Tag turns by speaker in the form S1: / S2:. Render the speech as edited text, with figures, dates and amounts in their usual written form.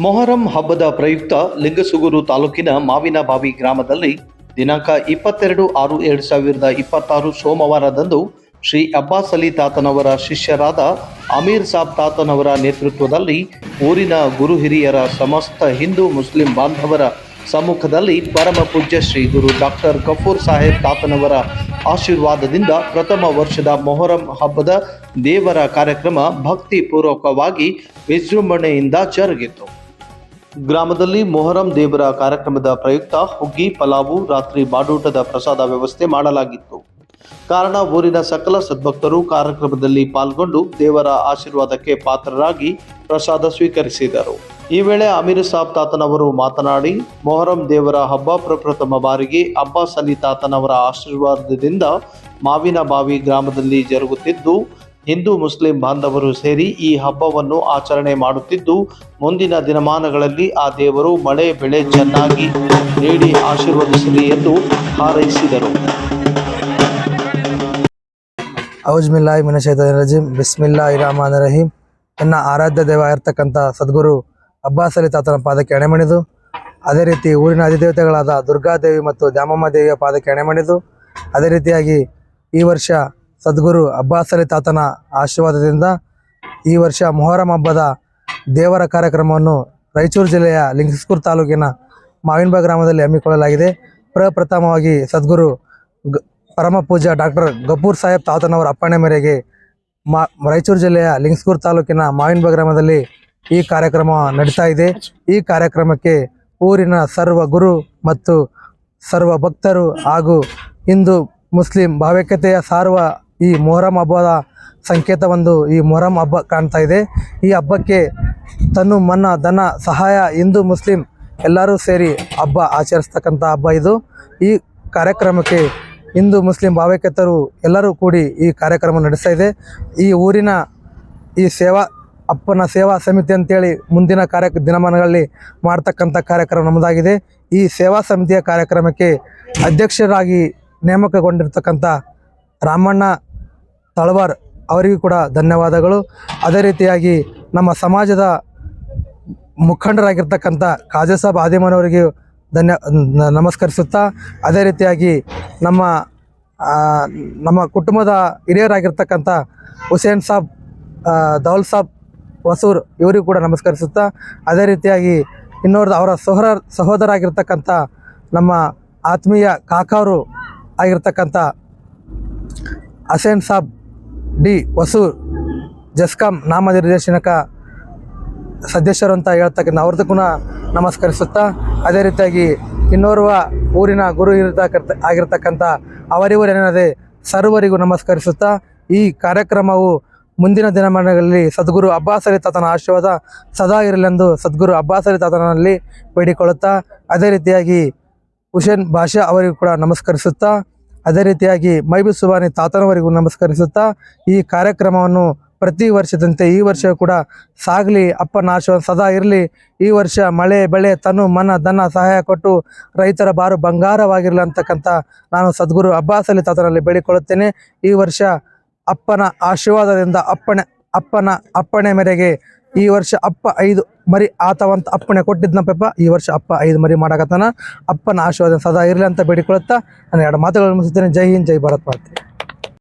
S1: ಮೊಹರಂ ಹಬ್ಬದ ಪ್ರಯುಕ್ತ ಲಿಂಗಸುಗೂರು ತಾಲೂಕಿನ ಮಾವಿನಬಾವಿ ಗ್ರಾಮದಲ್ಲಿ ದಿನಾಂಕ 22/6/2026 ಸೋಮವಾರದಂದು ಶ್ರೀ ಅಬ್ಬಾಸ್ ಅಲಿ ತಾತನವರ ಶಿಷ್ಯರಾದ ಅಮೀರ್ ಸಾಬ್ ತಾತನವರ ನೇತೃತ್ವದಲ್ಲಿ ಊರಿನ ಗುರು ಹಿರಿಯರ ಸಮಸ್ತ ಹಿಂದೂ ಮುಸ್ಲಿಂ ಬಾಂಧವರ ಸಮ್ಮುಖದಲ್ಲಿ ಪರಮ ಪೂಜ್ಯ ಶ್ರೀ ಗುರು ಡಾಕ್ಟರ್ ಗಫೂರ್ ಸಾಹೇಬ್ ತಾತನವರ ಆಶೀರ್ವಾದದಿಂದ ಪ್ರಥಮ ವರ್ಷದ ಮೊಹರಂ ಹಬ್ಬದ ದೇವರ ಕಾರ್ಯಕ್ರಮ ಭಕ್ತಿಪೂರ್ವಕವಾಗಿ ವಿಜೃಂಭಣೆಯಿಂದ ಜರುಗಿತು. ಗ್ರಾಮದಲ್ಲಿ ಮೊಹರಂ ದೇವರ ಕಾರ್ಯಕ್ರಮದ ಪ್ರಯುಕ್ತ ಹುಗ್ಗಿ, ಪಲಾವು, ರಾತ್ರಿ ಬಾಡೂಟದ ಪ್ರಸಾದ ವ್ಯವಸ್ಥೆ ಮಾಡಲಾಗಿತ್ತು. ಕಾರಣ ಊರಿನ ಸಕಲ ಸದ್ಭಕ್ತರು ಕಾರ್ಯಕ್ರಮದಲ್ಲಿ ಪಾಲ್ಗೊಂಡು ದೇವರ ಆಶೀರ್ವಾದಕ್ಕೆ ಪಾತ್ರರಾಗಿ ಪ್ರಸಾದ ಸ್ವೀಕರಿಸಿದರು. ಈ ವೇಳೆ ಅಮೀರ್ ಸಾಬ್ ತಾತನವರು ಮಾತನಾಡಿ, ಮೊಹರಂ ದೇವರ ಹಬ್ಬ ಪ್ರಪ್ರಥಮ ಬಾರಿಗೆ ಅಬ್ಬಾಸ್ ಅಲಿ ತಾತನವರ ಆಶೀರ್ವಾದದಿಂದ ಮಾವಿನಬಾವಿ ಗ್ರಾಮದಲ್ಲಿ ಜರುಗುತ್ತಿದ್ದು, ಹಿಂದೂ ಮುಸ್ಲಿಂ ಬಾಂಧವರು ಸೇರಿ ಈ ಹಬ್ಬವನ್ನು ಆಚರಣೆ ಮಾಡುತ್ತಿದ್ದು, ಮುಂದಿನ ದಿನಮಾನಗಳಲ್ಲಿ ಆ ದೇವರು ಮಳೆ ಬೆಳೆ ಚೆನ್ನಾಗಿ ನೀಡಿ ಆಶೀರ್ವದಿಸಲಿ ಎಂದು ಹಾರೈಸಿದರು.
S2: ಔಜುಬಿಲ್ಲಾಹಿ ಮಿನಶ್ ಶೈತಾನಿರ್ ರಜೀಮ್. ಬಿಸ್ಮಿಲ್ಲಾಹಿರ್ ರಹಮಾನಿರ್ ರಹೀಂ. ನನ್ನ ಆರಾಧ್ಯ ದೇವ ಇರತಕ್ಕಂಥ ಸದ್ಗುರು ಅಬ್ಬಾಸ್ ಅಲಿ ತಾತನ ಪಾದಕ್ಕೆ ಎಣೆಮಣಿದು, ಅದೇ ರೀತಿ ಊರಿನ ಅಧಿದೇವತೆಗಳಾದ ದುರ್ಗಾದೇವಿ ಮತ್ತು ದ್ಯಾಮಮ್ಮ ದೇವಿಯ ಪಾದಕ್ಕೆ ಎಣೆಮಣಿದು, ಅದೇ ರೀತಿಯಾಗಿ ಈ ವರ್ಷ ಸದ್ಗುರು ಅಬ್ಬಾಸ್ ಅಲಿ ತಾತನ ಆಶೀರ್ವಾದದಿಂದ ಈ ವರ್ಷ ಮೊಹರಂ ಹಬ್ಬದ ದೇವರ ಕಾರ್ಯಕ್ರಮವನ್ನು ರಾಯಚೂರು ಜಿಲ್ಲೆಯ ಲಿಂಗಸುಗೂರು ತಾಲೂಕಿನ ಮಾವಿನಬಾವಿ ಗ್ರಾಮದಲ್ಲಿ ಹಮ್ಮಿಕೊಳ್ಳಲಾಗಿದೆ. ಪ್ರಪ್ರಥಮವಾಗಿ ಸದ್ಗುರು ಪರಮ ಪೂಜ್ಯ ಡಾಕ್ಟರ್ ಗಫೂರ್ ಸಾಹೇಬ್ ತಾತನವರ ಅಪ್ಪಣೆ ಮೇರೆಗೆ ರಾಯಚೂರು ಜಿಲ್ಲೆಯ ಲಿಂಗಸುಗೂರು ತಾಲೂಕಿನ ಮಾವಿನಬಾವಿ ಗ್ರಾಮದಲ್ಲಿ ಈ ಕಾರ್ಯಕ್ರಮ ನಡೀತಾ ಇದೆ. ಈ ಕಾರ್ಯಕ್ರಮಕ್ಕೆ ಊರಿನ ಸರ್ವ ಗುರು ಮತ್ತು ಸರ್ವ ಭಕ್ತರು ಹಾಗೂ ಹಿಂದೂ ಮುಸ್ಲಿಂ ಭಾವೈಕ್ಯತೆಯ ಸಾರುವ ಈ ಮೊಹರಂ ಹಬ್ಬದ ಸಂಕೇತವೊಂದು ಈ ಮೊಹರಂ ಹಬ್ಬ ಕಾಣ್ತಾ ಇದೆ. ಈ ಹಬ್ಬಕ್ಕೆ ತನ್ನು ಮನ್ನ ಧನ ಸಹಾಯ ಹಿಂದೂ ಮುಸ್ಲಿಂ ಎಲ್ಲರೂ ಸೇರಿ ಹಬ್ಬ ಆಚರಿಸ್ತಕ್ಕಂಥ ಹಬ್ಬ ಇದು. ಈ ಕಾರ್ಯಕ್ರಮಕ್ಕೆ ಹಿಂದೂ ಮುಸ್ಲಿಂ ಭಾವೈಕ್ಯತರು ಎಲ್ಲರೂ ಕೂಡಿ ಈ ಕಾರ್ಯಕ್ರಮ ನಡೆಸ್ತಾ ಇದೆ. ಈ ಊರಿನ ಈ ಅಪ್ಪನ ಸೇವಾ ಸಮಿತಿ ಅಂತೇಳಿ ಮುಂದಿನ ದಿನಮಾನಗಳಲ್ಲಿ ಮಾಡ್ತಕ್ಕಂಥ ಕಾರ್ಯಕ್ರಮ ನಮ್ಮದಾಗಿದೆ. ಈ ಸೇವಾ ಸಮಿತಿಯ ಕಾರ್ಯಕ್ರಮಕ್ಕೆ ಅಧ್ಯಕ್ಷರಾಗಿ ನೇಮಕಗೊಂಡಿರ್ತಕ್ಕಂಥ ರಾಮಣ್ಣ ತಳವಾರ್ ಅವರಿಗೂ ಕೂಡ ಧನ್ಯವಾದಗಳು. ಅದೇ ರೀತಿಯಾಗಿ ನಮ್ಮ ಸಮಾಜದ ಮುಖಂಡರಾಗಿರ್ತಕ್ಕಂಥ ಖಾಜಾ ಸಾಬ್ ಆದಿಮನವರಿಗೂ ನಮಸ್ಕರಿಸುತ್ತಾ, ಅದೇ ರೀತಿಯಾಗಿ ನಮ್ಮ ಕುಟುಂಬದ ಹಿರಿಯರಾಗಿರ್ತಕ್ಕಂಥ ಹುಸೇನ್ ಸಾಬ್, ದೌಲ್ ಸಾಬ್ ವಸೂರ್ ಇವರಿಗೂ ಕೂಡ ನಮಸ್ಕರಿಸುತ್ತಾ, ಅದೇ ರೀತಿಯಾಗಿ ಇನ್ನೋರ್ದು ಅವರ ಸಹೋದರ ಆಗಿರ್ತಕ್ಕಂಥ ನಮ್ಮ ಆತ್ಮೀಯ ಕಾಕಾವರು ಆಗಿರ್ತಕ್ಕಂಥ ಹಸೇನ್ ಸಾಬ್ ಡಿ ವಸೂರ್ ಜಸ್ಕಾಂ ನಾಮನಿರ್ದೇಶನಕ ಸದಸ್ಯರು ಅಂತ ಹೇಳ್ತಕ್ಕಂಥ ಅವ್ರದ್ದು ನಮಸ್ಕರಿಸುತ್ತಾ, ಅದೇ ರೀತಿಯಾಗಿ ಇನ್ನೋರ್ವ ಊರಿನ ಗುರು ಆಗಿರ್ತಕ್ಕಂಥ ಅವರಿವರೇನದೆ ಸರ್ವರಿಗೂ ನಮಸ್ಕರಿಸುತ್ತಾ, ಈ ಕಾರ್ಯಕ್ರಮವು ಮುಂದಿನ ದಿನಮಾನಗಳಲ್ಲಿ ಸದ್ಗುರು ಅಬ್ಬಾಸ್ ಅಲಿ ತಾತನ ಆಶೀರ್ವಾದ ಸದಾ ಇರಲೆಂದು ಸದ್ಗುರು ಅಬ್ಬಾಸ್ ಅಲಿ ತಾತನಲ್ಲಿ ಬೇಡಿಕೊಳ್ಳುತ್ತಾ, ಅದೇ ರೀತಿಯಾಗಿ ಹುಸೇನ್ ಬಾಷಾ ಅವರಿಗೂ ಕೂಡ ನಮಸ್ಕರಿಸುತ್ತಾ, ಅದೇ ರೀತಿಯಾಗಿ ಮೈಬೂಬ್ ಸುಬಾನಿ ತಾತನವರಿಗೂ ನಮಸ್ಕರಿಸುತ್ತಾ, ಈ ಕಾರ್ಯಕ್ರಮವನ್ನು ಪ್ರತಿ ವರ್ಷದಂತೆ ಈ ವರ್ಷ ಕೂಡ ಸಾಗಲಿ, ಅಪ್ಪನ ಆಶೀರ್ವಾದ ಸದಾ ಇರಲಿ. ಈ ವರ್ಷ ಮಳೆ ಬೆಳೆ ತನು ಮನ ಧನ ಸಹಾಯ ಕೊಟ್ಟು ರೈತರ ಬಾರು ಬಂಗಾರವಾಗಿರಲಿ ಅಂತಕ್ಕಂಥ ನಾನು ಸದ್ಗುರು ಅಬ್ಬಾಸ್ ಅಲಿ ತಾತನಲ್ಲಿ ಬೇಡಿಕೊಳ್ಳುತ್ತೇನೆ. ಈ ವರ್ಷ ಅಪ್ಪನ ಆಶೀರ್ವಾದದಿಂದ ಅಪ್ಪಣೆ ಮೇರೆಗೆ ಈ ವರ್ಷ ಅಪ್ಪ 5 ಮರಿ ಆತವಂತ ಅಪ್ಪಣೆ ಕೊಟ್ಟಿದ್ನಪ್ಪ. ಈ ವರ್ಷ ಅಪ್ಪ 5 ಮರಿ ಮಾಡಕತ್ತಾನ. ಅಪ್ಪನ ಆಶೀರ್ವಾದ ಸದಾ ಇರಲಿ ಅಂತ ಬೇಡಿಕೊಳ್ಳುತ್ತಾ ನಾನು 2 ಮಾತುಗಳನ್ನು ಮುಗಿಸುತ್ತೇನೆ. ಜೈ ಹಿಂದ್, ಜೈ ಭಾರತ್ ಮಾತೆ.